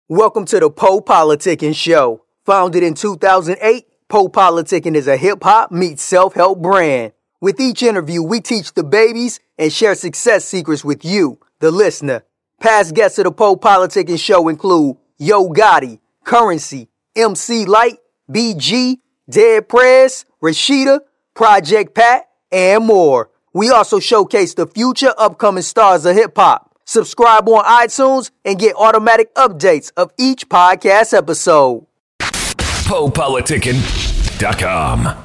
Welcome to the PoPolitickin show. Founded in 2008, PoPolitickin is a hip-hop meets self-help brand. With each interview, we teach the babies and share success secrets with you, the listener. Past guests of the PoPolitickin show include Yo Gotti, Currency, MC Light, BG, Dead Prez, Rashida, Project Pat, and more. We also showcase the future upcoming stars of hip-hop. Subscribe on iTunes and get automatic updates of each podcast episode. PoPolitickin.com.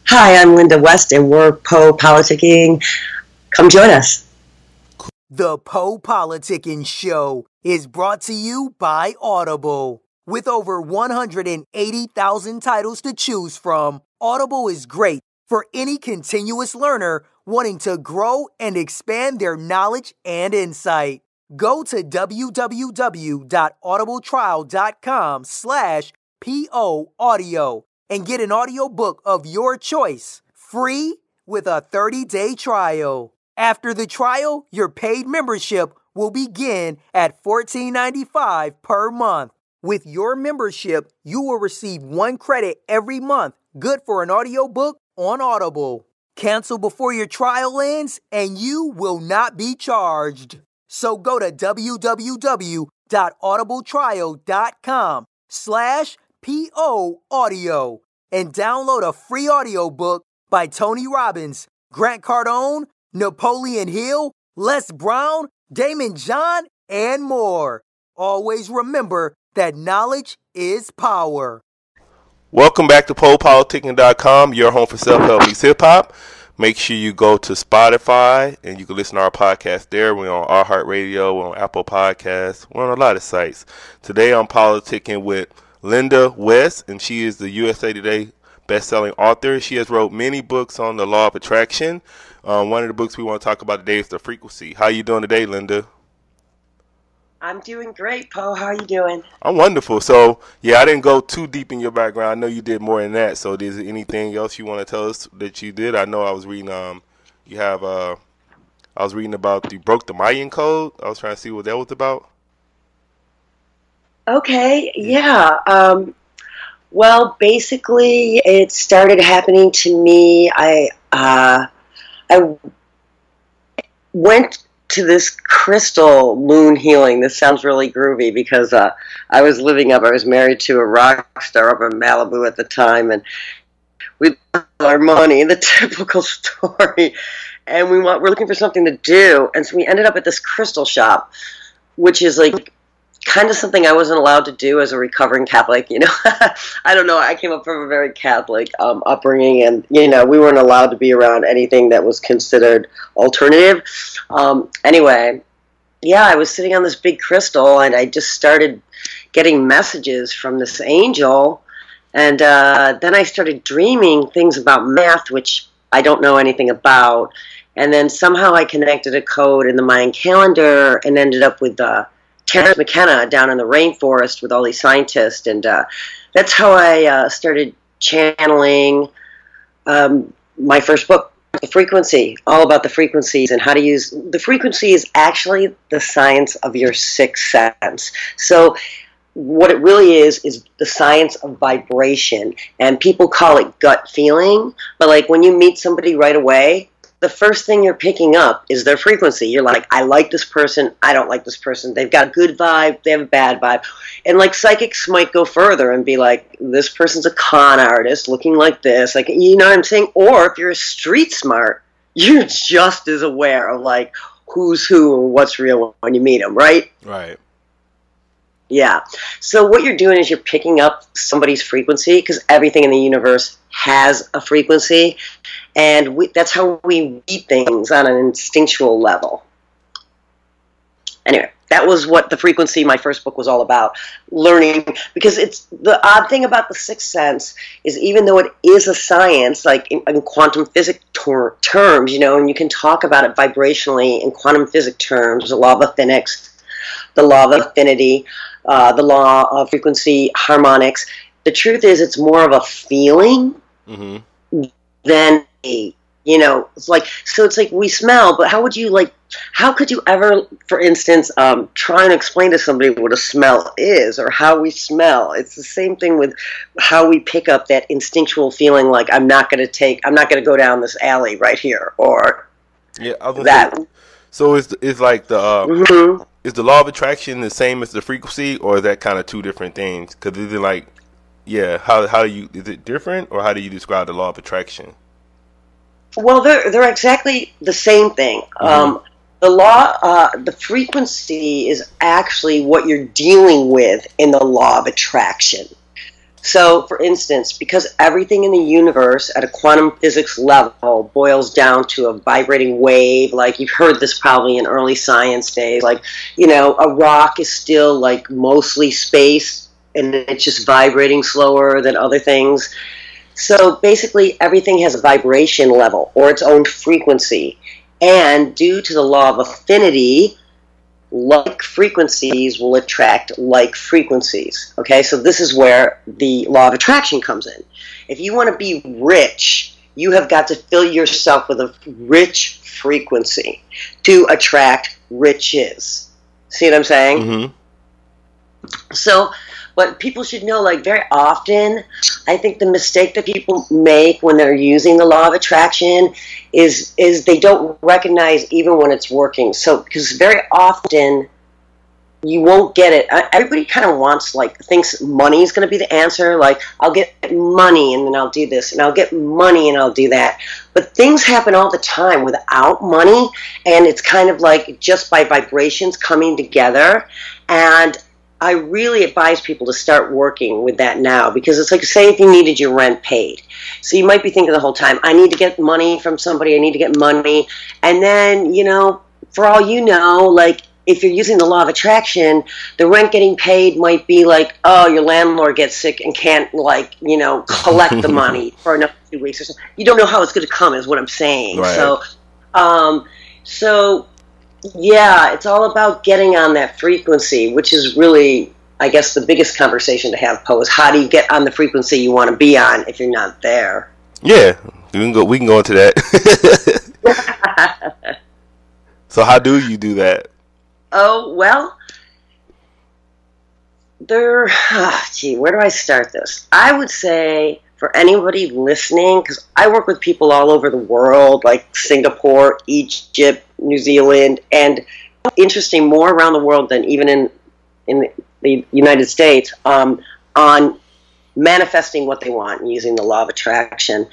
Hi, I'm Linda West, and we're PoPoliticking. Come join us. The PoPolitickin show is brought to you by Audible. With over 180,000 titles to choose from, Audible is great for any continuous learner wanting to grow and expand their knowledge and insight. Go to www.audibletrial.com/POaudio and get an audiobook of your choice, free with a 30-day trial. After the trial, your paid membership will begin at $14.95 per month. With your membership, you will receive 1 credit every month, good for an audiobook on Audible. Cancel before your trial ends, and you will not be charged. So go to www.audibletrial.com/POaudio and download a free audiobook by Tony Robbins, Grant Cardone, Napoleon Hill, Les Brown, Damon John, and more. Always remember that knowledge is power. Welcome back to PoPolitickin.com, your home for self-help meets hip-hop. Make sure you go to Spotify, and you can listen to our podcast there. We're on iHeartRadio, we're on Apple Podcasts, we're on a lot of sites. Today I'm politicking with Linda West, and she is the USA Today best-selling author. She has wrote many books on the law of attraction. One of the books we want to talk about today is The Frequency. How you doing today, Linda? I'm doing great, Po. How are you doing? I'm wonderful. So, yeah, I didn't go too deep in your background. I know you did more than that. So, is there anything else you want to tell us that you did? I know I was reading. I was reading about you broke the Mayan code. I was trying to see what that was about. Okay. Yeah. Well, basically, it started happening to me. I went to this crystal moon healing. This sounds really groovy because I was married to a rock star up in Malibu at the time, and we lost our money, the typical story, and we're looking for something to do, and so we ended up at this crystal shop, which is like kind of something I wasn't allowed to do as a recovering Catholic, you know. I don't know, I came up from a very Catholic upbringing, and, you know, we weren't allowed to be around anything that was considered alternative. Anyway, yeah, I was sitting on this big crystal, and I just started getting messages from this angel, and then I started dreaming things about math, which I don't know anything about, and then somehow I connected a code in the Mayan Calendar and ended up with Terrence Mckenna down in the rainforest with all these scientists, and that's how I started channeling my first book, The Frequency, all about the frequencies and how to use the frequency is actually the science of your sixth sense. So what it really is the science of vibration, and people call it gut feeling, but like when you meet somebody right away, the first thing you're picking up is their frequency. You're like, I like this person, I don't like this person. They've got a good vibe, they have a bad vibe. And like psychics might go further and be like, this person's a con artist looking like this. Like, you know what I'm saying? Or if you're street smart, you're just as aware of like who's who and what's real when you meet them, right? Right. Yeah. So what you're doing is you're picking up somebody's frequency, because everything in the universe has a frequency, and that's how we read things on an instinctual level. Anyway, that was what The Frequency, my first book, was all about. Learning, because it's the odd thing about the sixth sense is even though it is a science, like in quantum physics terms, you know, and you can talk about it vibrationally in quantum physics terms, the law of affinics, the law of affinity, the law of frequency harmonics. The truth is it's more of a feeling than a It's like, so it's like we smell, but how could you ever, for instance, try and explain to somebody what a smell is or how we smell? It's the same thing with how we pick up that instinctual feeling like I'm not going to go down this alley right here, or that. So it's like the is the law of attraction the same as the frequency, or is that kind of two different things? Because is it like, how do you, is it different, or how do you describe the law of attraction? Well, they're exactly the same thing. The frequency is actually what you're dealing with in the law of attraction. So, for instance, because everything in the universe at a quantum physics level boils down to a vibrating wave, like you've heard this probably in early science days, like, a rock is still like mostly space and it's just vibrating slower than other things. So basically everything has a vibration level or its own frequency. And due to the law of affinity, like frequencies will attract like frequencies. Okay, so this is where the law of attraction comes in. If you want to be rich, you have got to fill yourself with a rich frequency to attract riches. See what I'm saying? Mm-hmm. So, but people should know, like, very often, I think the mistake that people make when they're using the law of attraction is they don't recognize even when it's working. So, because very often you won't get it. Everybody kind of thinks money is going to be the answer. Like, I'll get money and then I'll do this, and I'll get money and I'll do that. But things happen all the time without money, and it's kind of like just by vibrations coming together. And I really advise people to start working with that now, because it's like, say if you needed your rent paid. So you might be thinking the whole time, I need to get money from somebody, I need to get money. And then, for all you know, like, if you're using the law of attraction, the rent getting paid might be like, oh, your landlord gets sick and can't, collect the money for another 2 weeks or something. You don't know how it's going to come, is what I'm saying. Right. So, yeah, it's all about getting on that frequency, which is really, I guess, the biggest conversation to have, Poe, is how do you get on the frequency you want to be on if you're not there? Yeah, we can go into that. So how do you do that? Oh, well, where do I start this? I would say, for anybody listening, because I work with people all over the world, like Singapore, Egypt, New Zealand, and interesting, more around the world than even in the United States, on manifesting what they want and using the law of attraction.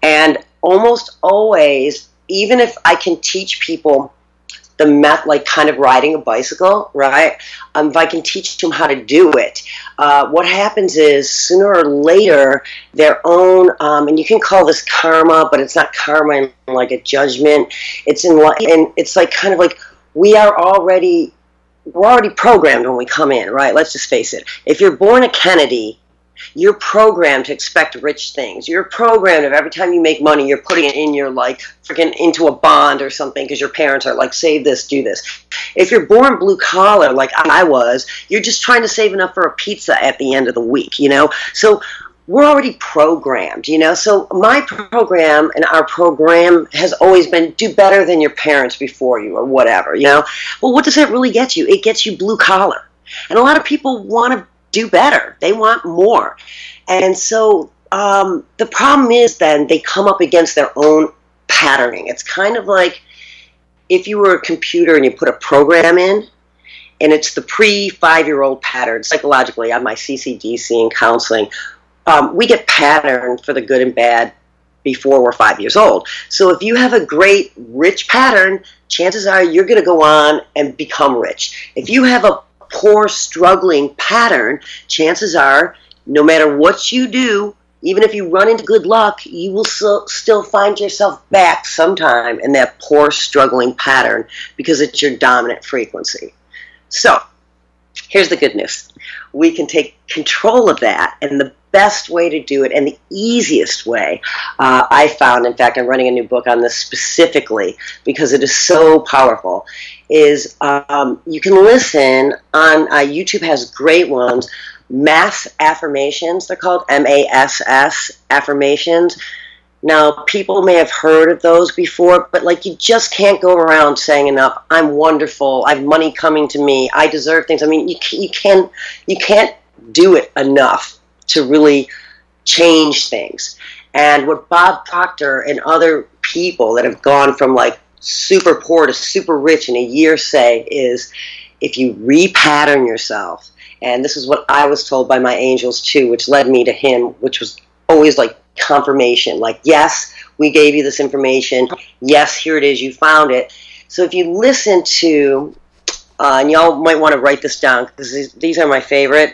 And almost always, even if I can teach people the like kind of riding a bicycle, right? If I can teach them how to do it, what happens is sooner or later their own, and you can call this karma, but it's not karma in like a judgment. It's and it's like kind of like we're already programmed when we come in, right? Let's just face it. If you're born a Kennedy, you're programmed to expect rich things. You're programmed of every time you make money, you're putting it in your, like, freaking into a bond or something because your parents are like, save this, do this. If you're born blue collar, like I was, you're just trying to save enough for a pizza at the end of the week, So we're already programmed, So my program and our program has always been do better than your parents before you or whatever, Well, what does that really get you? It gets you blue collar. And a lot of people want to do better. They want more. And so the problem is then they come up against their own patterning. It's kind of like if you were a computer and you put a program in, and it's the pre-5-year-old pattern. Psychologically, on my CCDS and counseling, we get patterned for the good and bad before we're 5 years old. So if you have a great, rich pattern, chances are you're going to go on and become rich. If you have a poor, struggling pattern, chances are, no matter what you do, even if you run into good luck, you will still find yourself back sometime in that poor, struggling pattern because it's your dominant frequency. So, here's the good news. We can take control of that, and the best way to do it, and the easiest way, I found, in fact, I'm running a new book on this specifically because it is so powerful, is you can listen on, YouTube has great ones, mass affirmations, they're called, MASS affirmations, Now, people may have heard of those before, but like you just can't go around saying enough, I'm wonderful, I have money coming to me, I deserve things. I mean, you can't do it enough to really change things. And what Bob Proctor and other people that have gone from like super poor to super rich in a year say is, if you repattern yourself, and this is what I was told by my angels too, which led me to him, which was always like confirmation, like, yes, we gave you this information, yes, here it is, you found it. So if you listen to, and y'all might want to write this down, because these are my favorite,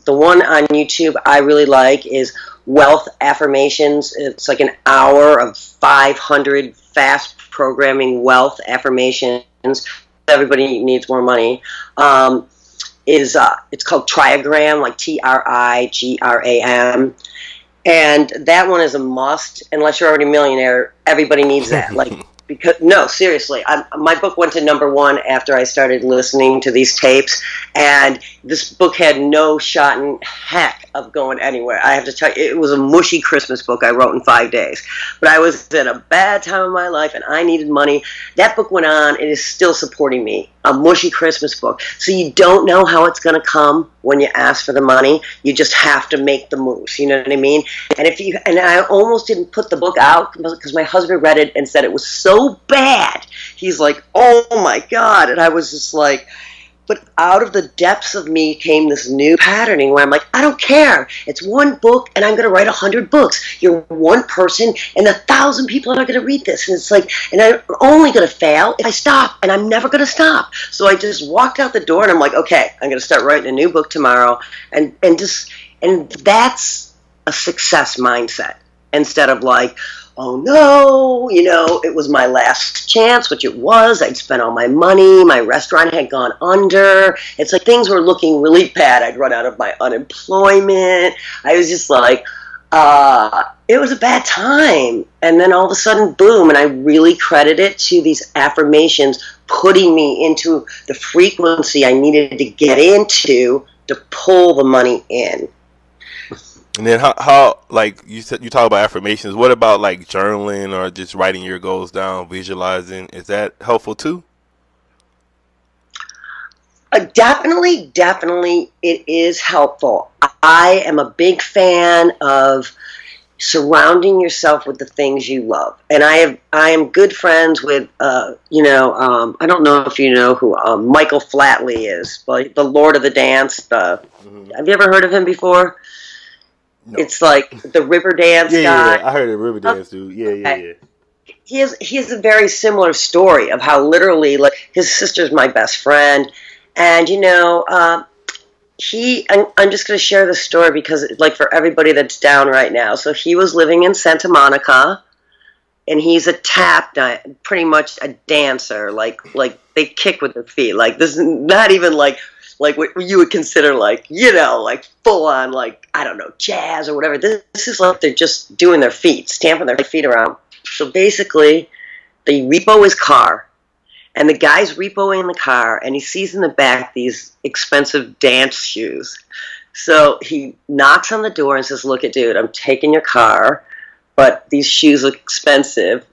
the one on YouTube I really like is Wealth Affirmations. It's like an hour of 500 fast programming wealth affirmations. Everybody needs more money. It's called Trigram, like Trigram. And that one is a must. Unless you're already a millionaire, everybody needs that. Like, because no, seriously, my book went to #1 after I started listening to these tapes, and this book had no shot in heck of going anywhere. I have to tell you, it was a mushy Christmas book I wrote in 5 days. But I was in a bad time of my life, and I needed money. That book went on, and is still supporting me. A mushy Christmas book. So you don't know how it's going to come when you ask for the money. You just have to make the moves. You know what I mean? And I almost didn't put the book out because my husband read it and said it was so bad. He's like, oh my God. And I was just like, but out of the depths of me came this new patterning where I'm like, I don't care. It's one book, and I'm going to write 100 books. You're one person, and 1,000 people are going to read this. And it's like, and I'm only going to fail if I stop, and I'm never going to stop. So I just walked out the door, and I'm like, okay, I'm going to start writing a new book tomorrow, and that's a success mindset instead of like, oh no, it was my last chance, which it was. I'd spent all my money. My restaurant had gone under. It's like things were looking really bad. I'd run out of my unemployment. I was just like, it was a bad time. And then all of a sudden, boom, and I really credit it to these affirmations putting me into the frequency I needed to get into to pull the money in. And then how like you said, you talk about affirmations. What about like journaling or just writing your goals down, visualizing? Is that helpful too? Definitely, it is helpful. I am a big fan of surrounding yourself with the things you love, and I am good friends with I don't know if you know who Michael Flatley is, like the Lord of the Dance. Have you ever heard of him before? No. It's like the river dance guy. Yeah, I heard of river dance dude. Yeah. He has a very similar story of how literally, like, his sister's my best friend, and I'm just going to share this story because, like, for everybody that's down right now. So he was living in Santa Monica, and he's a pretty much a dancer. Like they kick with their feet. Like, this is not even like what you would consider like full on, like, I don't know, jazz or whatever. This is like they're just doing their feet, stamping their feet around. So basically, they repo his car, and the guy's repoing the car, and he sees in the back these expensive dance shoes. So he knocks on the door and says, look, dude, I'm taking your car, but these shoes look expensive.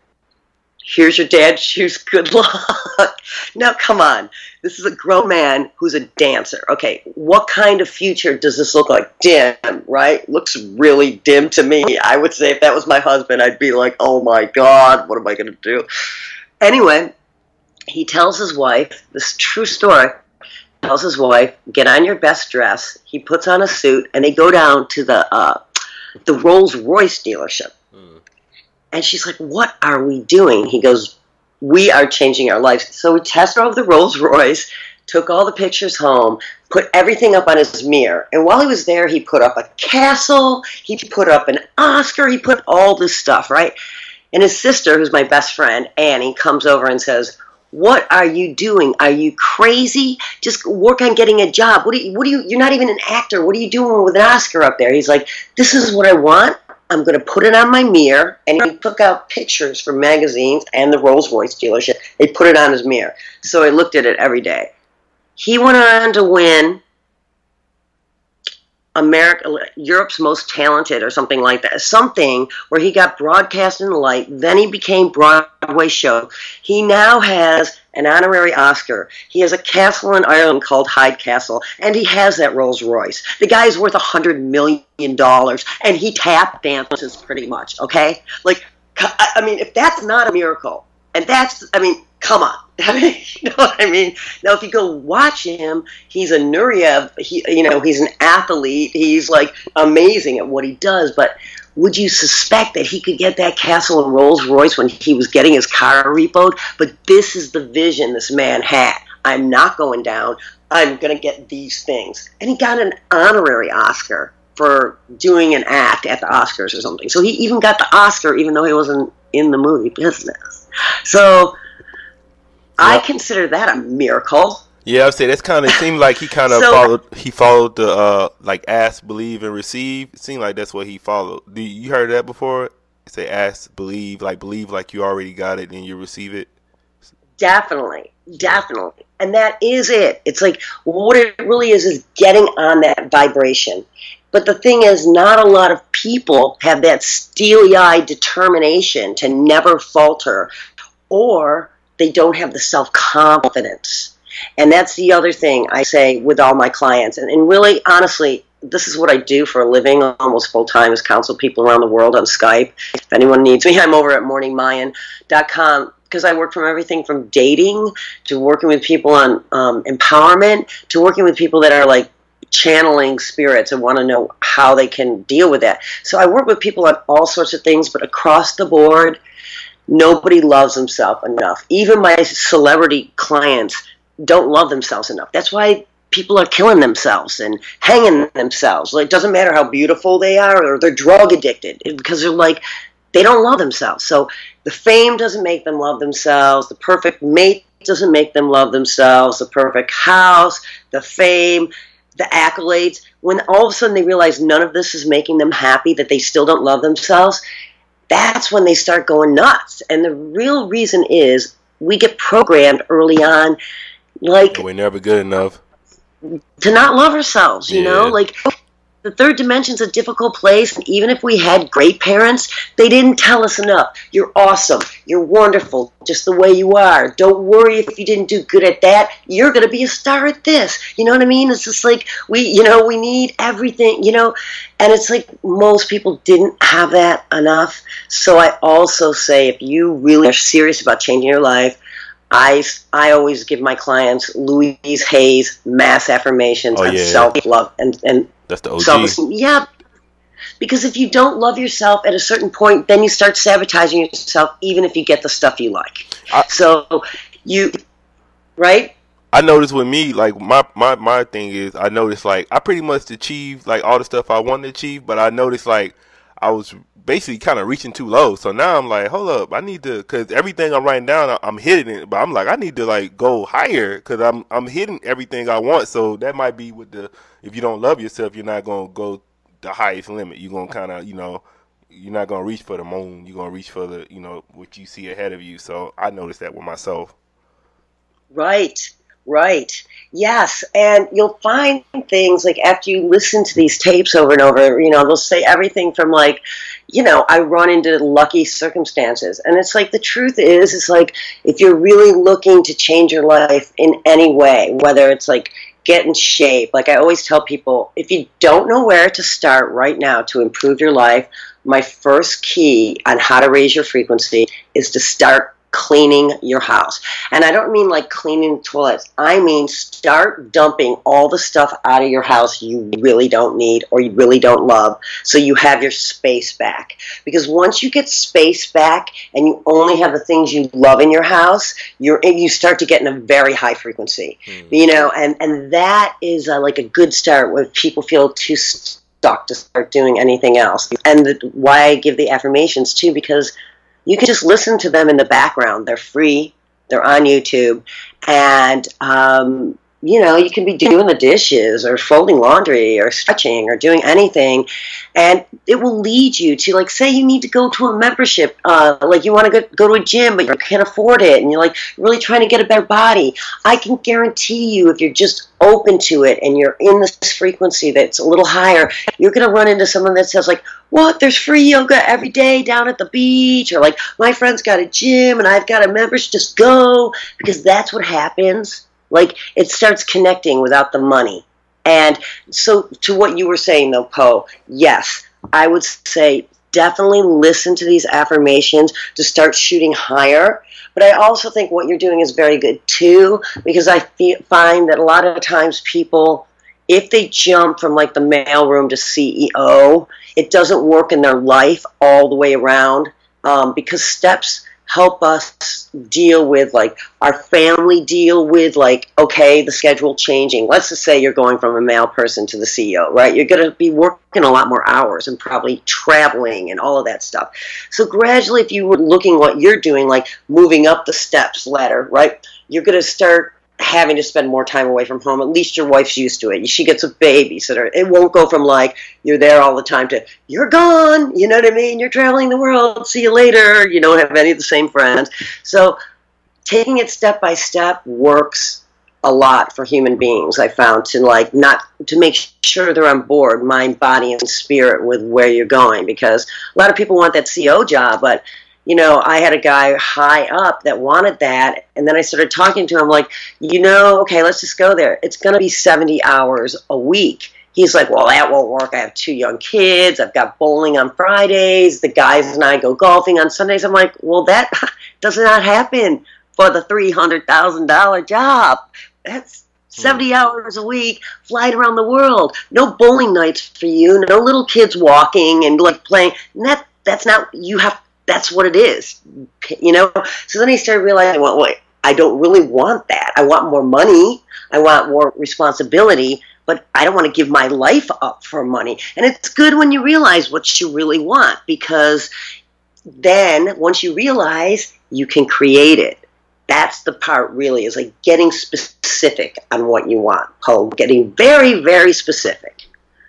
Here's your dad's shoes. Good luck. Now, come on. This is a grown man who's a dancer. Okay, what kind of future does this look like? Dim, right? Looks really dim to me. I would say if that was my husband, I'd be like, oh my God, what am I going to do? Anyway, he tells his wife, this true story, tells his wife, get on your best dress. He puts on a suit, and they go down to the Rolls Royce dealership. And she's like, what are we doing? He goes, we are changing our lives. So we test drove the Rolls Royce, took all the pictures home, put everything up on his mirror. And while he was there, he put up a castle, he put up an Oscar, he put all this stuff, right? And his sister, who's my best friend, Annie, comes over and says, what are you doing? Are you crazy? Just work on getting a job. You're not even an actor. What are you doing with an Oscar up there? He's like, this is what I want. I'm going to put it on my mirror. And he took out pictures from magazines and the Rolls Royce dealership. They put it on his mirror. So I looked at it every day. He went on to win Europe's Most Talented or something like that. Something where he got broadcast in the light. Then he became Broadway show. He now has an honorary Oscar. He has a castle in Ireland called Hyde Castle, and he has that Rolls Royce. The guy's worth $100 million, and he tap dances pretty much, okay? Like, I mean, if that's not a miracle, and that's, I mean, come on. I mean, you know what I mean? Now, if you go watch him, he's a Nureyev. He's an athlete. He's, like, amazing at what he does. But would you suspect that he could get that castle in Rolls Royce when he was getting his car repoed? But this is the vision this man had. I'm not going down. I'm going to get these things. And he got an honorary Oscar for doing an act at the Oscars or something. So he even got the Oscar even though he wasn't in the movie business. So I consider that a miracle. Yeah, I'd say that's kind of seemed like he kind of followed the like ask, believe, and receive. It seemed like that's what he followed. You heard that before? Say ask, believe like you already got it and you receive it. Definitely, and that is it. It's like what it really is getting on that vibration. But the thing is, not a lot of people have that steely-eyed determination to never falter, or they don't have the self-confidence. And that's the other thing I say with all my clients. And really, honestly, this is what I do for a living almost full-time, is counsel people around the world on Skype. If anyone needs me, I'm over at morningmayan.com, because I work from everything from dating to working with people on empowerment to working with people that are like channeling spirits and want to know how they can deal with that. So I work with people on all sorts of things, but across the board, nobody loves themselves enough. Even my celebrity clients don't love themselves enough. That's why people are killing themselves and hanging themselves. Like, it doesn't matter how beautiful they are, or they're drug addicted, because they're like, they don't love themselves. So the fame doesn't make them love themselves. The perfect mate doesn't make them love themselves. The perfect house, the fame, the accolades. When all of a sudden they realize none of this is making them happy, that they still don't love themselves, that's when they start going nuts. And the real reason is we get programmed early on, like, we're never good enough to not love ourselves, you know? Like, the third dimension's a difficult place, and even if we had great parents, they didn't tell us enough. You're awesome. You're wonderful, just the way you are. Don't worry if you didn't do good at that. You're going to be a star at this. You know what I mean? It's just like, we need everything, and it's like most people didn't have that enough. So I also say, if you really are serious about changing your life, I always give my clients Louise Hay's mass affirmations on self-love and that's the OG. Self-esteem. Yeah, because if you don't love yourself at a certain point, then you start sabotaging yourself, even if you get the stuff you like. Right? I noticed with me, like my thing is, I noticed like I pretty much achieved like all the stuff I wanted to achieve, but I noticed like I was basically kind of reaching too low. So now I'm like, hold up, I need to, because everything I'm writing down, I'm hitting it, but I'm like, I need to like go higher, because I'm hitting everything I want. So that might be with if you don't love yourself, you're not going to go the highest limit. You're going to kind of, you're not going to reach for the moon. You're going to reach for the, what you see ahead of you. So I noticed that with myself. Right. Yes, and you'll find things like after you listen to these tapes over and over, they'll say everything from like, I run into lucky circumstances. And it's like, the truth is, it's like, if you're really looking to change your life in any way, whether it's like get in shape, like I always tell people, if you don't know where to start right now to improve your life, my first key on how to raise your frequency is to start cleaning your house. And I don't mean like cleaning toilets. I mean start dumping all the stuff out of your house you really don't need or you really don't love, so you have your space back. Because once you get space back and you only have the things you love in your house, you start to get in a very high frequency. And that is like a good start when people feel too stuck to start doing anything else. And why I give the affirmations too, because you can just listen to them in the background. They're free. They're on YouTube. And you know, you can be doing the dishes or folding laundry or stretching or doing anything. And it will lead you to, like, say you need to go to a membership, like you want to go to a gym, but you can't afford it, and you're like really trying to get a better body. I can guarantee you, if you're just open to it and you're in this frequency that's a little higher, you're going to run into someone that says, like, what, there's free yoga every day down at the beach, or like, my friend's got a gym and I've got a membership, just go, because that's what happens. Like, it starts connecting without the money. And so to what you were saying, though, Po, yes, I would say definitely listen to these affirmations to start shooting higher. But I also think what you're doing is very good, too, because I find that a lot of times people, if they jump from, like, the mailroom to CEO, it doesn't work in their life all the way around, because steps help us deal with, like, our family deal with, like, okay, the schedule changing. Let's just say you're going from a male person to the CEO, right? You're going to be working a lot more hours and probably traveling and all of that stuff. So gradually, if you were looking what you're doing, like moving up the steps ladder, right, you're going to start having to spend more time away from home. At least your wife's used to it. She gets a babysitter. It won't go from, like, you're there all the time to you're gone. You know what I mean? You're traveling the world. See you later. You don't have any of the same friends. So taking it step by step works a lot for human beings, I found, to, like, not to make sure they're on board, mind, body, and spirit with where you're going, because a lot of people want that CO job, but you know, I had a guy high up that wanted that, and then I started talking to him, like, you know, okay, let's just go there. It's going to be 70 hours a week. He's like, well, that won't work. I have 2 young kids. I've got bowling on Fridays. The guys and I go golfing on Sundays. I'm like, well, that does not happen for the $300,000 job. That's 70 hours a week, flying around the world. No bowling nights for you. No little kids walking and, like, playing. And that's not, you have, that's what it is, you know? So then he started realizing, well, wait, I don't really want that. I want more money. I want more responsibility, but I don't want to give my life up for money. And it's good when you realize what you really want, because then once you realize, you can create it. That's the part, really, is like getting specific on what you want. Oh, getting very, very specific.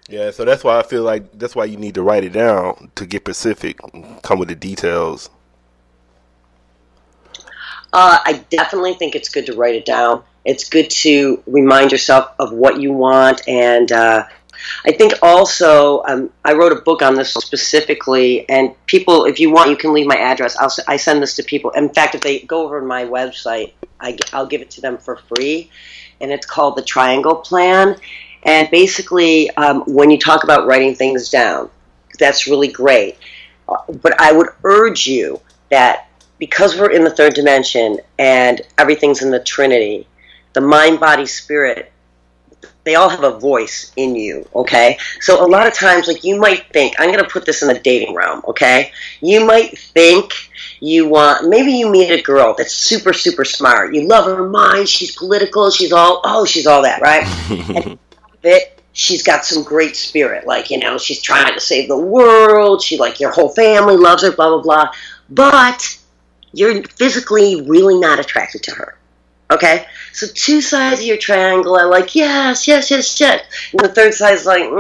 Yeah, so that's why I feel like that's why you need to write it down to get specific, come with the details. I definitely think it's good to write it down. It's good to remind yourself of what you want. And I think also, I wrote a book on this specifically, and people, if you want, you can leave my address. I send this to people. In fact, if they go over to my website, I'll give it to them for free. And it's called The Triangle Plan. And basically, when you talk about writing things down, that's really great. But I would urge you that because we're in the third dimension and everything's in the Trinity, the mind, body, spirit, they all have a voice in you, okay? So a lot of times, like, you might think, I'm going to put this in the dating realm, okay? You might think you want, maybe you meet a girl that's super, super smart. You love her mind. She's political. She's all that, right? And she's got some great spirit, like, you know, she's trying to save the world, she, like, your whole family loves her, blah, blah, blah, but you're physically really not attracted to her, okay? So 2 sides of your triangle are like, yes, yes, yes, yes, and the third side is like,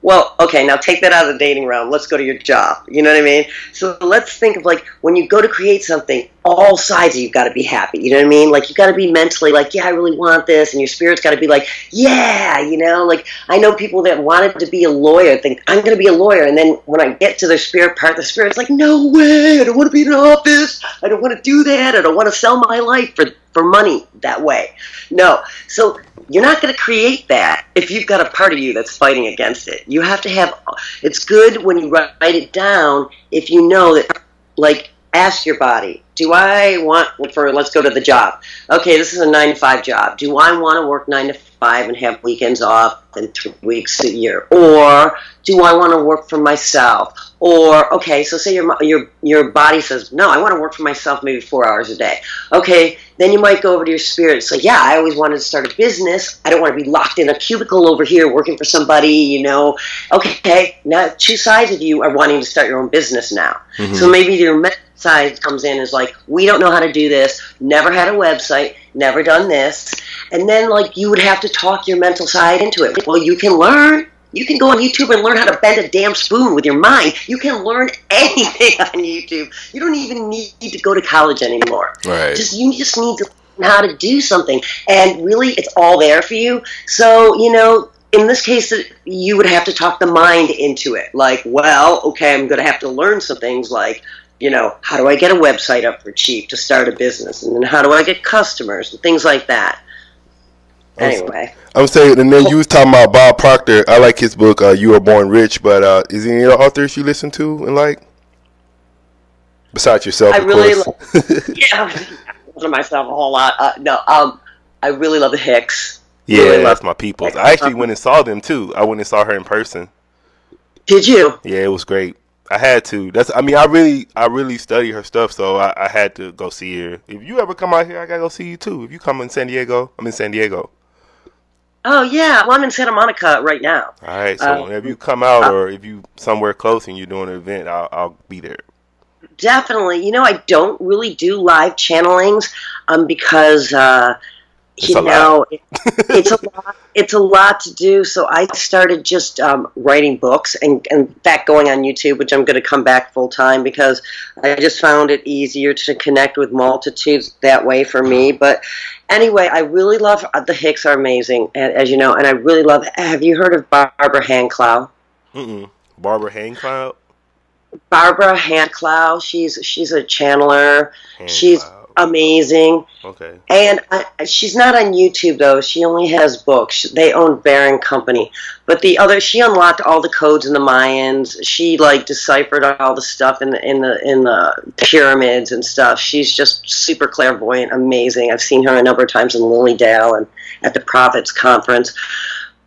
well, okay, now take that out of the dating realm. Let's go to your job. You know what I mean? So let's think of, like, when you go to create something, all sides of you've got to be happy. You know what I mean? Like, you've got to be mentally like, yeah, I really want this. And your spirit's got to be like, yeah, you know? Like, I know people that wanted to be a lawyer think, I'm going to be a lawyer. And then when I get to their spirit part, the spirit's like, no way. I don't want to be in an office. I don't want to do that. I don't want to sell my life for money that way. No. So you're not going to create that if you've got a part of you that's fighting against it. You have to have, it's good when you write it down if you know that, like, ask your body, do I want, let's go to the job. Okay, this is a 9-to-5 job. Do I want to work 9 to 5 and have weekends off and 3 weeks a year? Or do I want to work for myself? Or, okay, so say your body says, no, I want to work for myself maybe 4 hours a day. Okay, then you might go over to your spirit. It's like, yeah, I always wanted to start a business. I don't want to be locked in a cubicle over here working for somebody, you know. Okay, now 2 sides of you are wanting to start your own business now. Mm-hmm. So maybe your mental side comes in is like, we don't know how to do this, never had a website, never done this. And then, like, you would have to talk your mental side into it. Well, you can learn. You can go on YouTube and learn how to bend a damn spoon with your mind. You can learn anything on YouTube. You don't even need to go to college anymore. Right. You just need to learn how to do something. And really, it's all there for you. So, you know, in this case, you would have to talk the mind into it. Like, well, okay, I'm going to have to learn some things like, you know, how do I get a website up for cheap to start a business? And then how do I get customers and things like that? Anyway. I'm saying, and then you was talking about Bob Proctor. I like his book, You Were Born Rich, but is there any other authors you listen to and like? Besides yourself, of course. Yeah, I listen to myself a whole lot. I really love the Hicks. Yeah, really that's my peoples. I actually went and saw them too. I went and saw her in person. Did you? Yeah, it was great. I had to. I really study her stuff, so I had to go see her. If you ever come out here, I gotta go see you too. If you come in San Diego, I'm in San Diego. Oh yeah, well I'm in Santa Monica right now. All right, so whenever you come out, or if you somewhere close and you're doing an event, I'll be there. Definitely. You know, I don't really do live channelings because it's a lot to do. So I started just writing books and that going on YouTube, which I'm going to come back full time because I just found it easier to connect with multitudes that way for me. But anyway, I really love the Hicks are amazing, as you know, and I really love. Have you heard of Barbara Handclough? Barbara Handclough. Barbara Handclough. She's a channeler. She's amazing. Okay. And she's not on YouTube though. She only has books. They own Baron Company. But she unlocked all the codes in the Mayans. She like deciphered all the stuff in the pyramids and stuff. She's just super clairvoyant, amazing. I've seen her a number of times in Lilydale and at the Prophets Conference.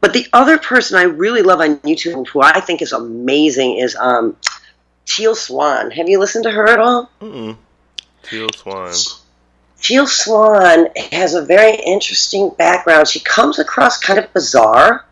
But the other person I really love on YouTube, who I think is amazing, is Teal Swan. Have you listened to her at all? Teal Swan. Teal Swan has a very interesting background. She comes across kind of bizarre,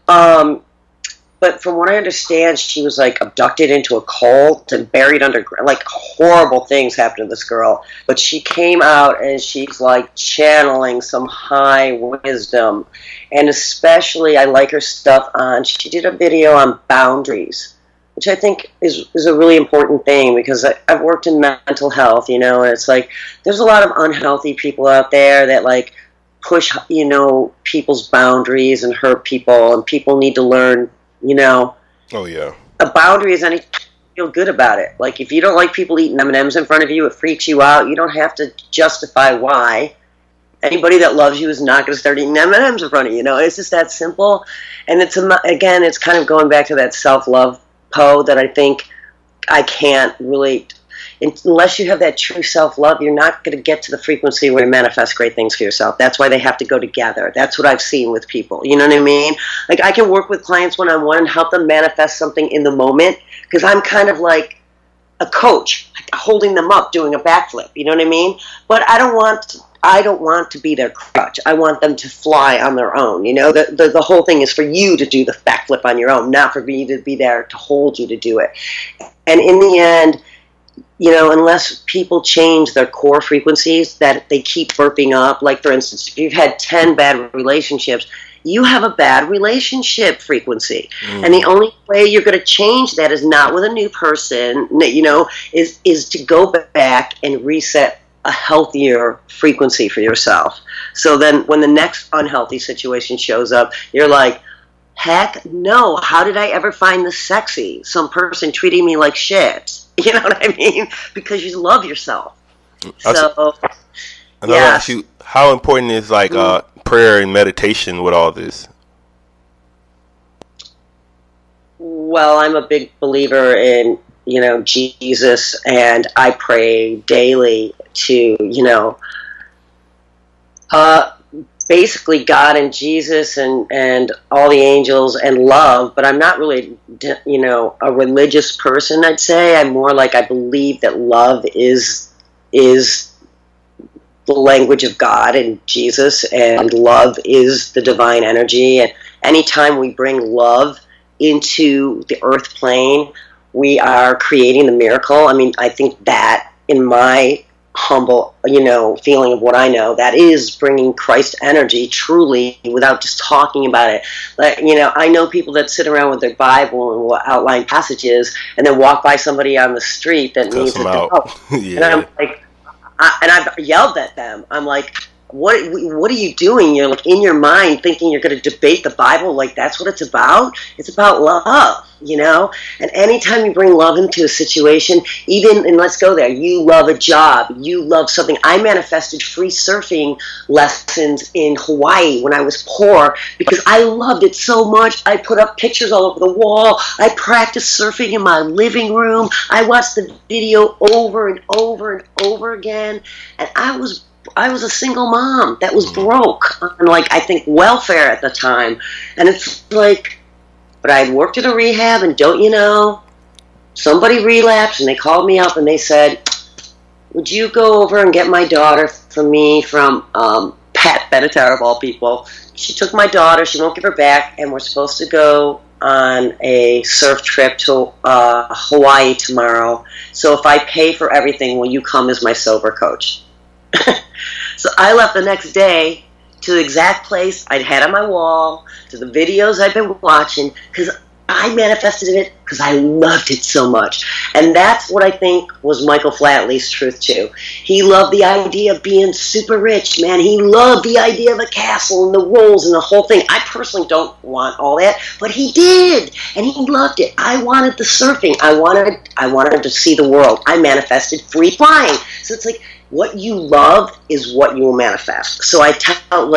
but from what I understand, she was like abducted into a cult and buried underground. Like horrible things happened to this girl. But she came out and she's like channeling some high wisdom, and especially I like her stuff on. She did a video on boundaries, which I think is a really important thing because I've worked in mental health, you know, and it's like there's a lot of unhealthy people out there that like push, you know, people's boundaries and hurt people, and people need to learn, you know. Oh yeah. A boundary is anything you feel good about it. Like if you don't like people eating M&Ms in front of you, it freaks you out. You don't have to justify why. Anybody that loves you is not going to start eating M&Ms in front of you. You know, it's just that simple. And it's again, it's kind of going back to that self-love that I think I can't really, unless you have that true self-love, you're not going to get to the frequency where you manifest great things for yourself. That's why they have to go together. That's what I've seen with people. You know what I mean? Like I can work with clients one-on-one and help them manifest something in the moment because I'm kind of like a coach, holding them up, doing a backflip. You know what I mean? But I don't want to be their crutch. I want them to fly on their own. You know, the whole thing is for you to do the backflip on your own, not for me to be there to hold you to do it. And in the end, you know, unless people change their core frequencies that they keep burping up, like for instance, if you've had 10 bad relationships, you have a bad relationship frequency. And the only way you're going to change that is not with a new person, you know, is to go back and reset a healthier frequency for yourself. So then when the next unhealthy situation shows up, you're like, heck no, how did I ever find this sexy? Some person treating me like shit. You know what I mean? Because you love yourself. So, yeah. Ask you, how important is like prayer and meditation with all this? Well, I'm a big believer in, you know, Jesus, and I pray daily to, you know, basically God and Jesus and all the angels and love, but I'm not really, you know, a religious person, I'd say. I'm more like I believe that love is the language of God and Jesus, and love is the divine energy, and anytime we bring love into the earth plane, we are creating the miracle. I mean, I think that in my humble, feeling of what I know, that is bringing Christ energy truly without just talking about it. Like, I know people that sit around with their Bible and will outline passages and then walk by somebody on the street that needs it out. Yeah. And I'm like, I've yelled at them. I'm like, what are you doing? You're like in your mind thinking you're going to debate the Bible. Like, that's what it's about. It's about love, and anytime you bring love into a situation, and let's go there, you love a job, you love something. I manifested free surfing lessons in Hawaii when I was poor because I loved it so much. I put up pictures all over the wall. I practiced surfing in my living room. I watched the video over and over and over again, and I was a single mom that was broke on, I think, welfare at the time. And it's like, but I had worked at a rehab, and don't you know, somebody relapsed, and they called me up, and they said, would you go over and get my daughter for me from Pat Benatar, of all people. She took my daughter. She won't give her back, and we're supposed to go on a surf trip to Hawaii tomorrow. So if I pay for everything, will you come as my sober coach? So I left the next day to the exact place I'd had on my wall, to the videos I'd been watching, because I manifested it because I loved it so much. And that's what I think was Michael Flatley's truth too. He loved the idea of being super rich, man. He loved the idea of a castle and the rolls and the whole thing. I personally don't want all that, but he did, and he loved it. I wanted the surfing. I wanted to see the world. I manifested free flying. So it's like, what you love is what you will manifest. So I tell,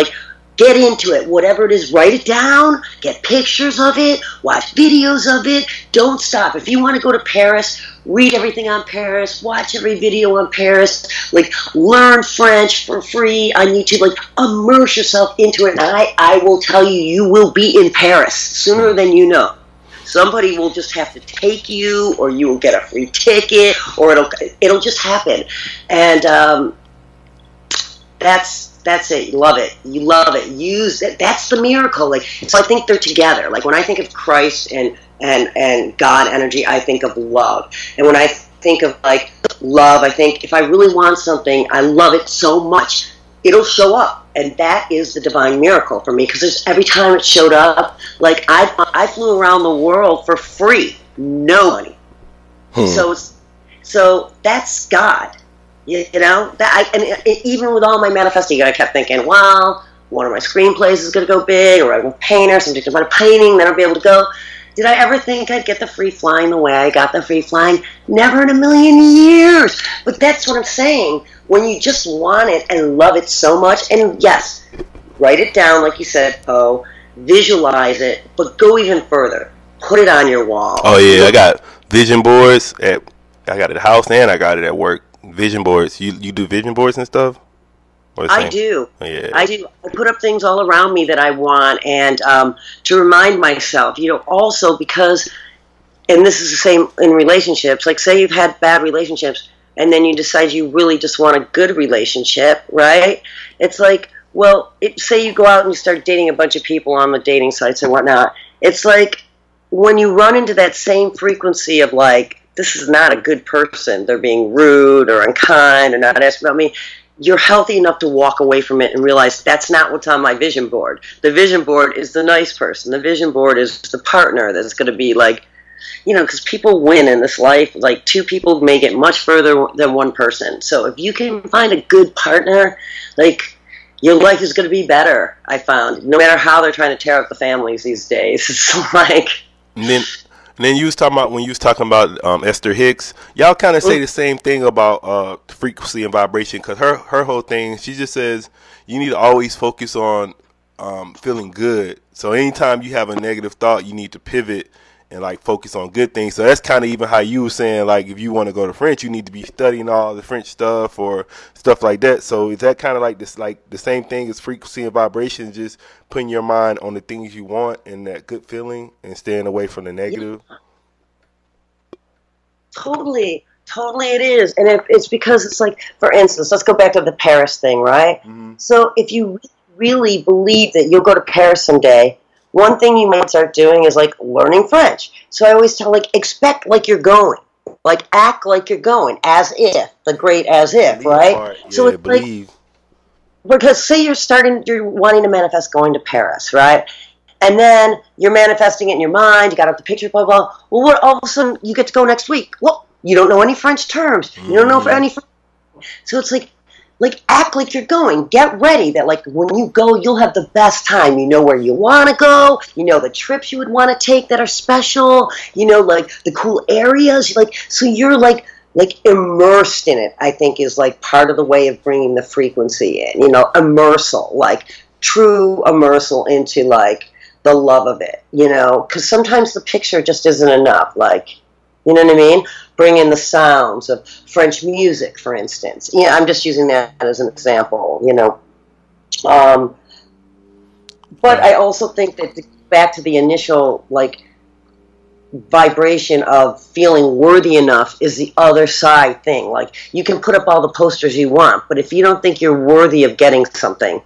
get into it. Whatever it is, write it down, get pictures of it, watch videos of it. Don't stop. If you want to go to Paris, read everything on Paris, watch every video on Paris, learn French for free on YouTube, immerse yourself into it. And I will tell you, you will be in Paris sooner than you know. Somebody will just have to take you, or you will get a free ticket, or it'll just happen. And that's it. You love it. You love it. Use it. That's the miracle. So I think they're together. When I think of Christ and God energy, I think of love. And when I think of love, I think if I really want something, I love it so much, it'll show up. And that is the divine miracle for me, because every time it showed up, I flew around the world for free, no money. So that's God, even with all my manifesting, I kept thinking, wow, one of my screenplays is going to go big, or I'm a painter, somebody's going to find a painting, then I'll be able to go. Did I ever think I'd get the free flying the way I got the free flying? Never in a million years. But that's what I'm saying. When you just want it and love it so much, and yes, write it down like you said, visualize it, but go even further. Put it on your wall. Oh yeah, I got vision boards I got it at the house and I got it at work. Vision boards. You do vision boards and stuff? I do. Yeah. I do. I put up things all around me that I want, and to remind myself, also because, and this is the same in relationships, say you've had bad relationships, and then you decide you really just want a good relationship, right? It's say you go out and you start dating a bunch of people on the dating sites and whatnot. It's when you run into that same frequency of this is not a good person, they're being rude or unkind or not asking about me, you're healthy enough to walk away from it and realize that's not what's on my vision board. The vision board is the nice person. The vision board is the partner that's going to be because people win in this life. Two people may get much further than one person. So if you can find a good partner, your life is going to be better, I found. No matter how they're trying to tear up the families these days. It's And then you was talking about, when you was talking about Esther Hicks, y'all kind of say the same thing about frequency and vibration, because her whole thing, she just says you need to always focus on feeling good. So anytime you have a negative thought, you need to pivot and focus on good things. So that's kind of even how you were saying, if you want to go to French, you need to be studying all the French stuff or stuff like that. So is that kind of this, the same thing as frequency and vibration, just putting your mind on the things you want and that good feeling and staying away from the negative? Yeah. Totally it is. And it's because it's for instance, let's go back to the Paris thing, right? Mm-hmm. So if you really believe that you'll go to Paris someday, one thing you might start doing is learning French. So I always tell expect you're going. Like, act like you're going, as if, the great as if, right? Yeah, So it's believe. Like, because say you're wanting to manifest going to Paris, right? And then you're manifesting it in your mind, you got up the picture, blah, blah. Well, what, all of a sudden, you get to go next week. Well, you don't know any French terms. You don't know any French. So it's like, act like you're going. Get ready that, like, when you go, you'll have the best time. You know where you want to go. You know the trips you would want to take that are special. You know, like, the cool areas. Like, so you're, like immersed in it, I think, is, like, part of the way of bringing the frequency in. You know, immersal, like, true immersal into, like, the love of it, you know, because sometimes the picture just isn't enough, like, you know what I mean? Bring in the sounds of French music, for instance. Yeah, I'm just using that as an example, you know. But I also think that back to the initial, like, vibration of feeling worthy enough is the other side thing. Like, you can put up all the posters you want, but if you don't think you're worthy of getting something,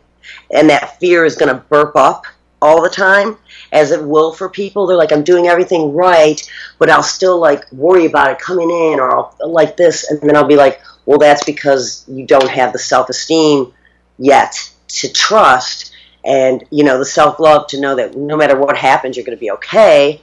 and that fear is going to burp up all the time, as it will for people, they're like, I'm doing everything right, but I'll still, like, worry about it coming in, or I'll, like this, and then I'll be like, well, that's because you don't have the self-esteem yet to trust, and, you know, the self-love to know that no matter what happens, you're going to be okay.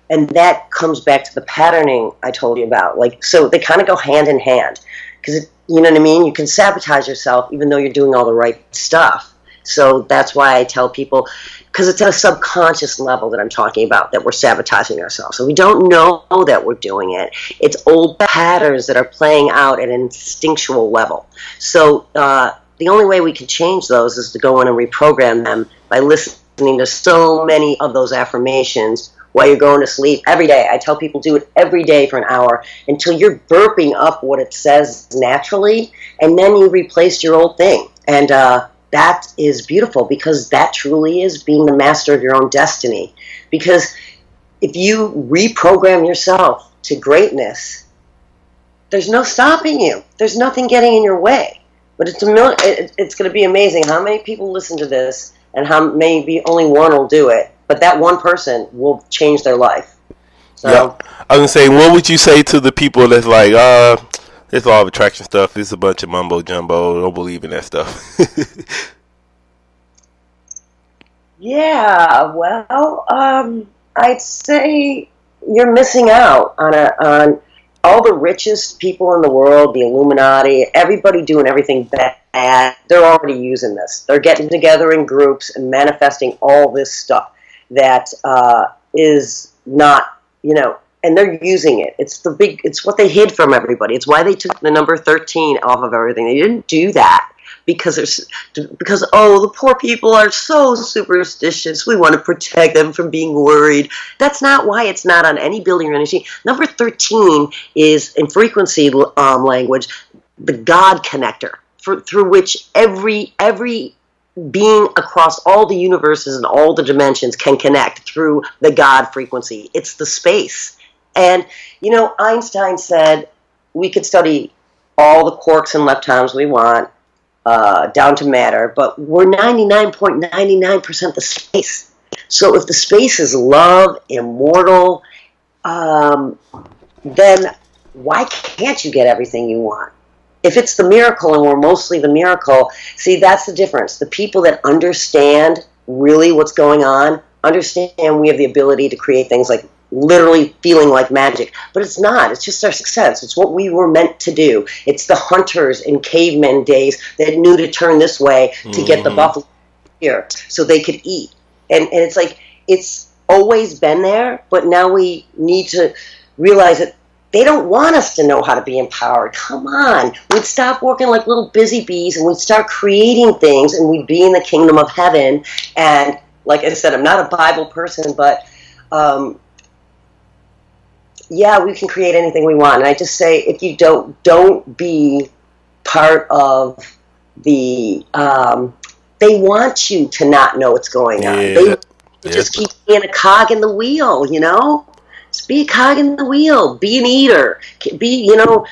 And that comes back to the patterning I told you about. Like, so they kind of go hand in hand, because, you know what I mean? You can sabotage yourself even though you're doing all the right stuff. So that's why I tell people, because it's at a subconscious level that I'm talking about, that we're sabotaging ourselves. So we don't know that we're doing it. It's old patterns that are playing out at an instinctual level. So the only way we can change those is to go in and reprogram them by listening to so many of those affirmations while you're going to sleep every day. I tell people do it every day for an hour until you're burping up what it says naturally, and then you replaced your old thing. And that is beautiful, because that truly is being the master of your own destiny. Because if you reprogram yourself to greatness, there's no stopping you. There's nothing getting in your way. But it's going to be amazing how many people listen to this, and how maybe only one will do it. But that one person will change their life. So, yeah. I was going to say, what would you say to the people that's like, this law of attraction stuff, this is a bunch of mumbo jumbo, don't believe in that stuff? Yeah, well, I'd say you're missing out on all the richest people in the world, the Illuminati, everybody doing everything bad. They're already using this. They're getting together in groups and manifesting all this stuff that is not, you know, and they're using it. It's what they hid from everybody. It's why they took the number 13 off of everything. They didn't do that because the poor people are so superstitious. We want to protect them from being worried. That's not why it's not on any building or anything. Number 13 is, in frequency language, the God connector, through which every being across all the universes and all the dimensions can connect through the God frequency. It's the space. And, you know, Einstein said we could study all the quarks and leptons we want, down to matter, but we're 99.99% the space. So if the space is love, immortal, then why can't you get everything you want? If it's the miracle and we're mostly the miracle, see, that's the difference. The people that understand really what's going on, understand we have the ability to create things like literally feeling like magic. But it's not. It's just our success. It's what we were meant to do. It's the hunters in cavemen days that knew to turn this way to get the buffalo here so they could eat. And it's like, it's always been there, but now we need to realize that they don't want us to know how to be empowered. Come on. We'd stop working like little busy bees and we'd start creating things and we'd be in the kingdom of heaven. And like I said, I'm not a Bible person, but yeah, we can create anything we want. And I just say, if you don't be part of the, they want you to not know what's going on. They just keep being a cog in the wheel, you know? Just be a cog in the wheel. Be an eater. Be a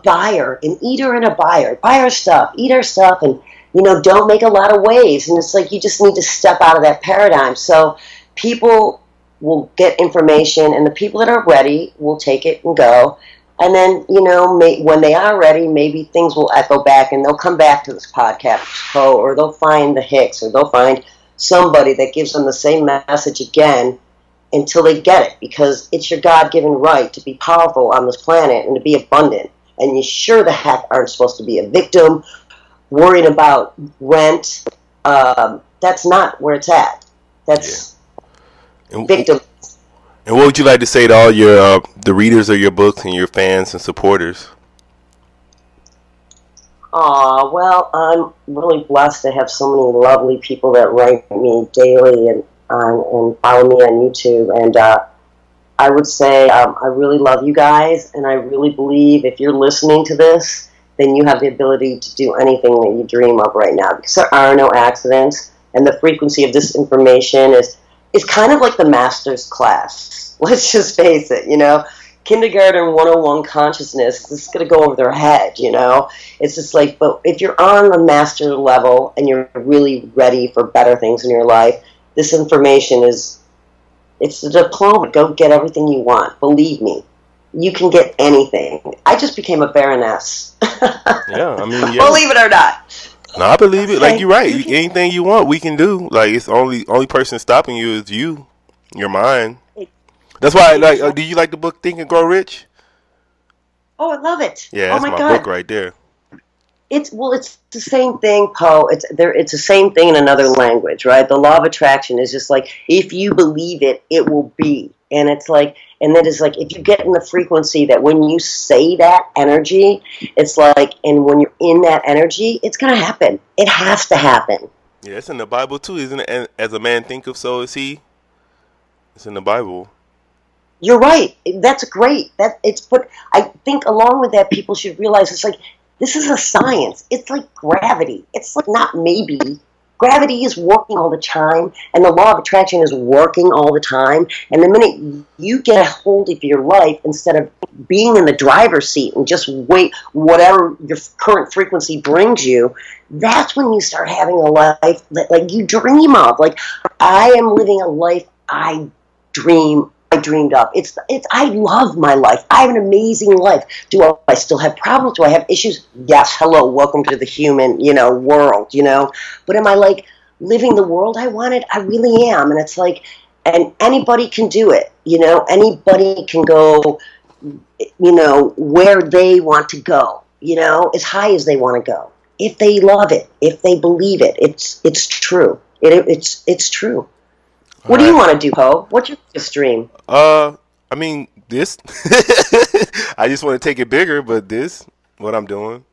buyer, an eater and a buyer. Buy our stuff, eat our stuff, and, you know, don't make a lot of waves. And it's like you just need to step out of that paradigm. So people will get information, and the people that are ready will take it and go. And then, when they are ready, maybe things will echo back, and they'll come back to this podcast, or they'll find the Hicks, or they'll find somebody that gives them the same message again until they get it, because it's your God-given right to be powerful on this planet and to be abundant. And you sure the heck aren't supposed to be a victim, worrying about rent. That's not where it's at. That's victim. And what would you like to say to all your the readers of your books and your fans and supporters? Well, I'm really blessed to have so many lovely people that write me daily and follow me on YouTube. And I would say I really love you guys, and I really believe if you're listening to this, then you have the ability to do anything that you dream of right now, because there are no accidents, and the frequency of this information is kind of like the master's class. Let's just face it, Kindergarten 101 consciousness is going to go over their head, It's just like, but if you're on the master level and you're really ready for better things in your life, this information it's a diploma. Go get everything you want. Believe me. You can get anything. I just became a baroness. Yeah, I mean, Believe it or not. No, I believe it. Like, you're right. Anything you want, we can do. Like, it's only person stopping you is you, your mind. That's why, do you like the book Think and Grow Rich? Oh, I love it. Yeah, that's my book right there. It's the same thing, Poe. It's the same thing in another language, right? The law of attraction is just like, if you believe it, it will be. And it's like, and that is like, if you get in the frequency that when you say that energy, it's like, and when you're in that energy, it's going to happen. It has to happen. Yeah, it's in the Bible too, isn't it? And as a man thinketh, so is he. It's in the Bible. You're right. That's great. But I think along with that, people should realize it's like, this is a science. It's like gravity. It's like not maybe. Gravity is working all the time, and the law of attraction is working all the time. And the minute you get a hold of your life, instead of being in the driver's seat and just wait whatever your current frequency brings you, that's when you start having a life that like you dream of. Like, I am living a life I dreamed up. I love my life. I have an amazing life. Do I still have problems? Do I have issues? Yes. Hello. Welcome to the human, world, But am I like living the world I wanted? I really am. And it's like, and anybody can do it, anybody can go, where they want to go, as high as they want to go. If they love it, if they believe it, it's true. It's true. What do you want to do, Ho? What's your biggest dream? I mean, this. I just want to take it bigger, but what I'm doing.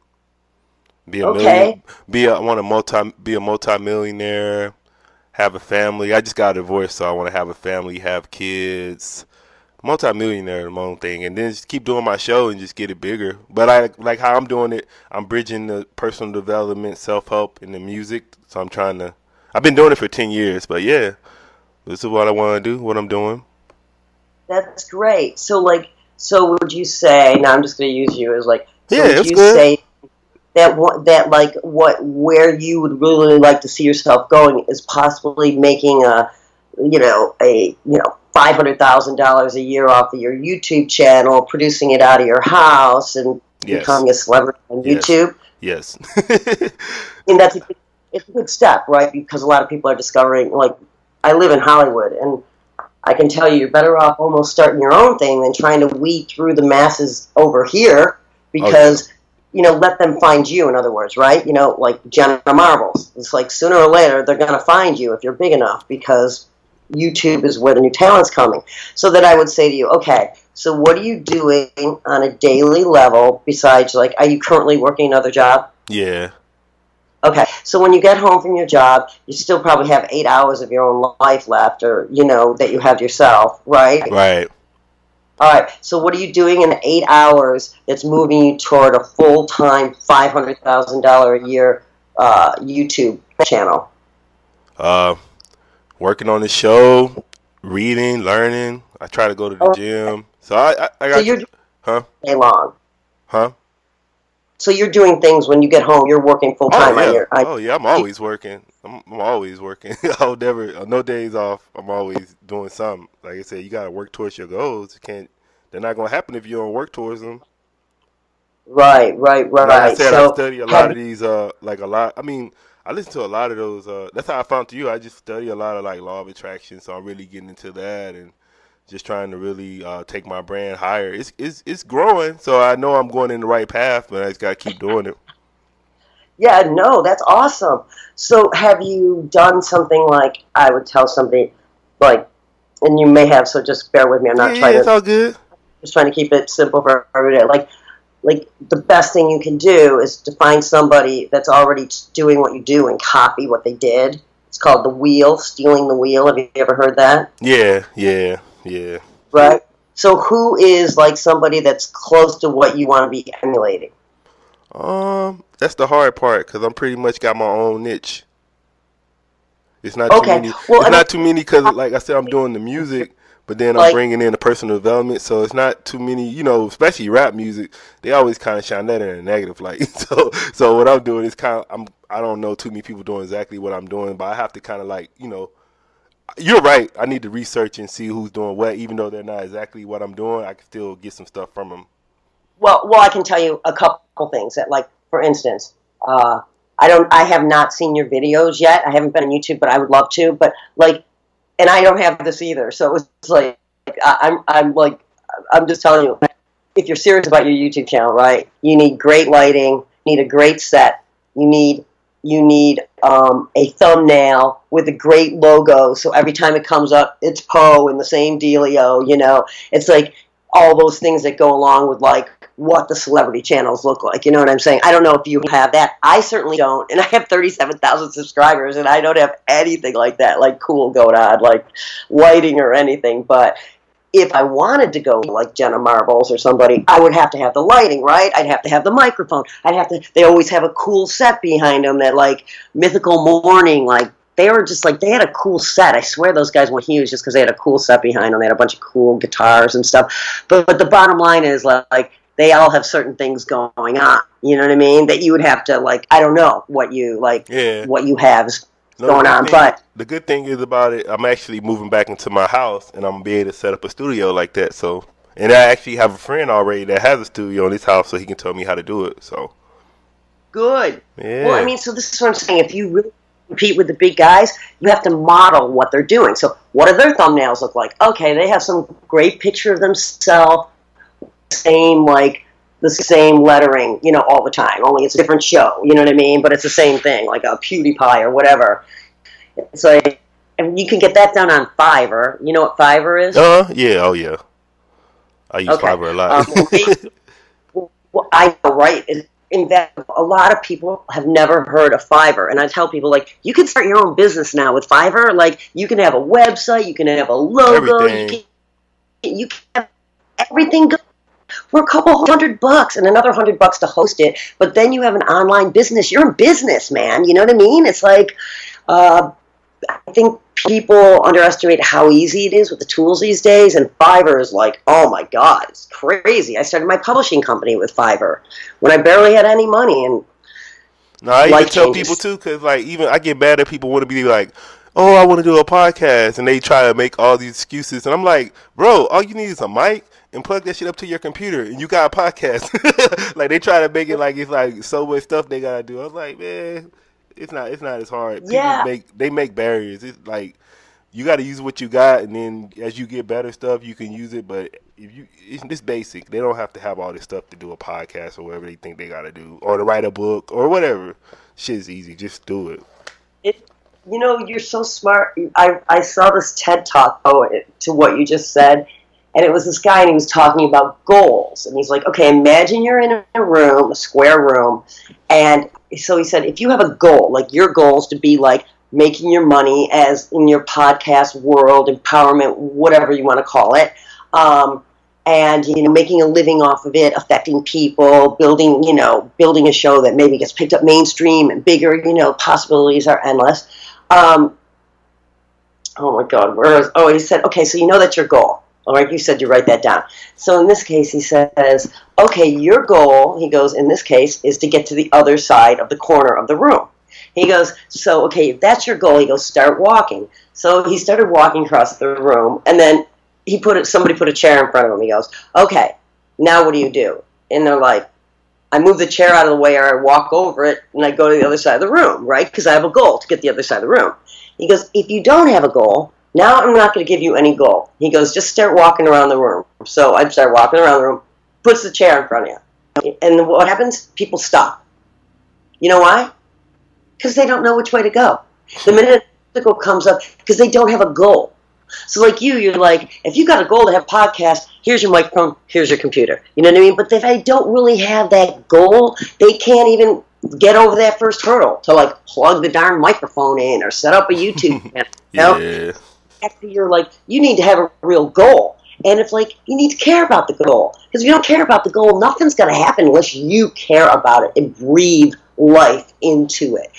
Be a million. Be a multi-millionaire. Have a family. I just got a divorce, so I want to have a family, have kids. Multi-millionaire is my own thing, and then just keep doing my show and just get it bigger. But I like how I'm doing it. I'm bridging the personal development, self-help, and the music. So I'm trying to. I've been doing it for 10 years, but yeah. This is what I want to do, what I'm doing. That's great. So would you say, now I'm just going to use you as like, would you good. Say where you would really like to see yourself going is possibly making $500,000 a year off of your YouTube channel, producing it out of your house, and becoming a celebrity on YouTube? Yes. And it's a good step, right? Because a lot of people are discovering, like, I live in Hollywood, and I can tell you, you're better off almost starting your own thing than trying to weed through the masses over here, because, let them find you, in other words, right? Like Jenna Marbles. It's like sooner or later, they're going to find you if you're big enough, because YouTube is where the new talent's coming. So that I would say to you, okay, so what are you doing on a daily level besides, like, are you currently working another job? Yeah. Okay, so when you get home from your job, you still probably have 8 hours of your own life left, or, that you have yourself, right? Right. All right, so what are you doing in 8 hours that's moving you toward a full-time $500,000 a year YouTube channel? Working on the show, reading, learning. I try to go to the gym. So I got... So you're huh? Day long. Huh? So you're doing things when you get home. You're working full time. Oh yeah, I'm always working. I'm always working. I'll never, no days off. I'm always doing something. Like I said, you got to work towards your goals. You can't. They're not going to happen if you don't work towards them. Right. Like I said, I study a lot of these. Like a lot. I mean, I listen to a lot of those. That's how I found you. I just study a lot of like law of attraction. So I'm really getting into that and just trying to really take my brand higher. It's growing, so I know I'm going in the right path, but I just got to keep doing it. Yeah, no, that's awesome. So have you done something like, I would tell somebody, like, and you may have, so just bear with me. I'm not trying to. It's all good. Just trying to keep it simple for every day. Like the best thing you can do is to find somebody that's already doing what you do and copy what they did. It's called the wheel, stealing the wheel. Have you ever heard that? Yeah. Right? So who is like somebody that's close to what you want to be emulating? That's the hard part because I'm pretty much got my own niche. It's not too many. Well, it's not too many because, like I said, I'm doing the music, but then I'm bringing in the personal development. So it's not too many, especially rap music. They always kind of shine that in a negative light. So what I'm doing is I don't know too many people doing exactly what I'm doing, but I have to kind of you're right. I need to research and see who's doing what, even though they're not exactly what I'm doing. I can still get some stuff from them. Well, I can tell you a couple things that, like, for instance, I have not seen your videos yet. I haven't been on YouTube, but I would love to. But and I don't have this either. So it's like I'm just telling you, if you're serious about your YouTube channel, right? You need great lighting, you need a great set, you need a thumbnail with a great logo. So every time it comes up, it's Poe and the same dealio. It's like all those things that go along with like what the celebrity channels look like. You know what I'm saying? I don't know if you have that. I certainly don't. And I have 37,000 subscribers and I don't have anything like that, like cool going on, like lighting or anything. But if I wanted to go like Jenna Marbles or somebody, I would have to have the lighting, right? I'd have to have the microphone. They always have a cool set behind them that like Mythical Morning, like they were just like, they had a cool set. I swear those guys went huge just because they had a cool set behind them. They had a bunch of cool guitars and stuff. But the bottom line is like they all have certain things going on. You know what I mean? That you would have to like, I don't know what you what you have is going on. But the good thing is about it, I'm actually moving back into my house and I'm gonna be able to set up a studio like that. So, and I actually have a friend already that has a studio in his house, so he can tell me how to do it. So good. Yeah. Well, I mean, so this is what I'm saying. If you really compete with the big guys, you have to model what they're doing. So what do their thumbnails look like? Okay, they have some great picture of themselves, the same lettering, all the time. Only it's a different show, you know what I mean? But it's the same thing, like a PewDiePie or whatever. It's like, and you can get that done on Fiverr. You know what Fiverr is? Yeah, oh yeah. I use Fiverr a lot. I know, right? In fact, a lot of people have never heard of Fiverr, and I tell people, like, you can start your own business now with Fiverr. Like, you can have a website, you can have a logo, you can have everything good for a couple $100 and another $100 to host it. But then you have an online business. You're in business, man. You know what I mean? It's like, I think people underestimate how easy it is with the tools these days, and Fiverr is like, oh my God, it's crazy. I started my publishing company with Fiverr when I barely had any money. And no, I even tell people too, because like even I get mad at people want to be like, oh, I want to do a podcast, and they try to make all these excuses, and I'm like, bro, all you need is a mic and plug that shit up to your computer, and you got a podcast. Like they try to make it like it's like so much stuff they gotta do. I was like, man, it's not as hard. Yeah. They make barriers. It's like you got to use what you got, and then as you get better stuff, you can use it. But it's this basic. They don't have to have all this stuff to do a podcast or whatever they think they got to do, or to write a book or whatever. Shit's easy. Just do it. You're so smart. I saw this TED Talk to what you just said, and it was this guy, and he was talking about goals. And he's like, okay, imagine you're in a room, a square room, and so he said, if you have a goal, like your goal is to be like making your money as in your podcast world, empowerment, whatever you want to call it, and making a living off of it, affecting people, building a show that maybe gets picked up mainstream and bigger, possibilities are endless. Oh my God, he said, okay, so that's your goal. like you said, you write that down. So in this case, he says, okay, your goal, he goes, in this case, is to get to the other side of the corner of the room. He goes, so, okay, if that's your goal, he goes, start walking. So he started walking across the room, and then somebody put a chair in front of him. He goes, okay, now what do you do? And they're like, I move the chair out of the way, or I walk over it, and I go to the other side of the room, right? Because I have a goal to get the other side of the room. He goes, if you don't have a goal, now I'm not going to give you any goal. He goes, just start walking around the room. So I start walking around the room, puts the chair in front of you. And what happens? People stop. You know why? Because they don't know which way to go. The minute an obstacle comes up, because they don't have a goal. So like you're like, if you got a goal to have a podcast, here's your microphone, here's your computer. You know what I mean? But if they don't really have that goal, they can't even get over that first hurdle to like plug the darn microphone in or set up a YouTube channel. You know? Yeah. After you're like, you need to have a real goal. And it's like, you need to care about the goal. Because if you don't care about the goal, nothing's going to happen unless you care about it and breathe life into it,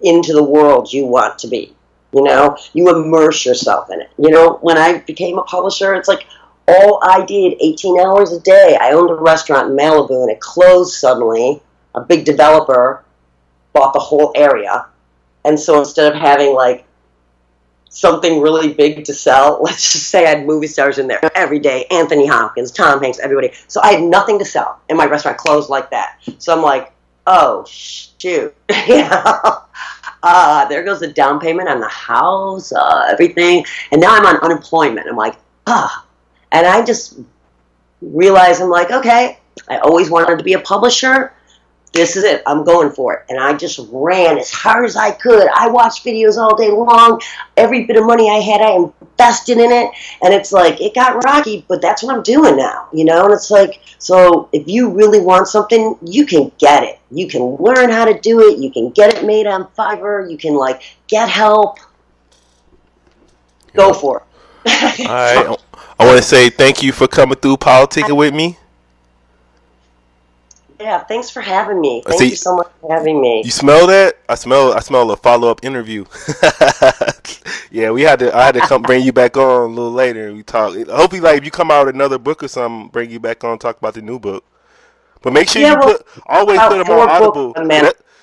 into the world you want to be. You know, you immerse yourself in it. You know, when I became a publisher, it's like all I did, 18 hours a day. I owned a restaurant in Malibu, and it closed suddenly. A big developer bought the whole area. And so instead of having, like, something really big to sell, let's just say I had movie stars in there every day, Anthony Hopkins, Tom Hanks, everybody. So I had nothing to sell, and my restaurant closed like that. So I'm like, oh, shoot. There goes the down payment on the house, everything. And now I'm on unemployment. I'm like, And I just realized, I'm like, okay, I always wanted to be a publisher. This is it. I'm going for it. And I just ran as hard as I could. I watched videos all day long. Every bit of money I had, I invested in it. And it's like, it got rocky, but that's what I'm doing now, you know? And it's like, so if you really want something, you can get it. You can learn how to do it. You can get it made on Fiverr. You can, like, get help. Go for it. All right. I want to say thank you for coming through politicking with me. Yeah, thanks for having me. Thank you so much for having me. You smell that? I smell a follow-up interview. Yeah, I had to come bring you back on a little later and we talk. Hopefully, like, if you come out with another book or something, bring you back on, talk about the new book. But make sure always put them on Audible.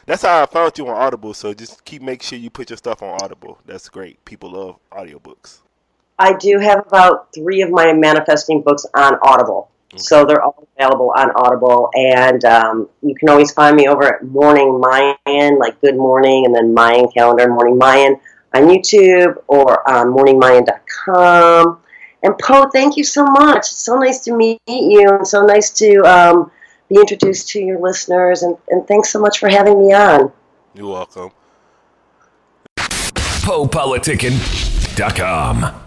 That's how I found you on Audible. So just make sure you put your stuff on Audible. That's great. People love audiobooks. I do have about 3 of my manifesting books on Audible. Okay. So they're all available on Audible. And you can always find me over at Morning Mayan, like Good Morning, and then Mayan Calendar, Morning Mayan on YouTube or on morningmayan.com. And Po, thank you so much. It's so nice to meet you and so nice to be introduced to your listeners. And thanks so much for having me on. You're welcome. PoPolitickin.com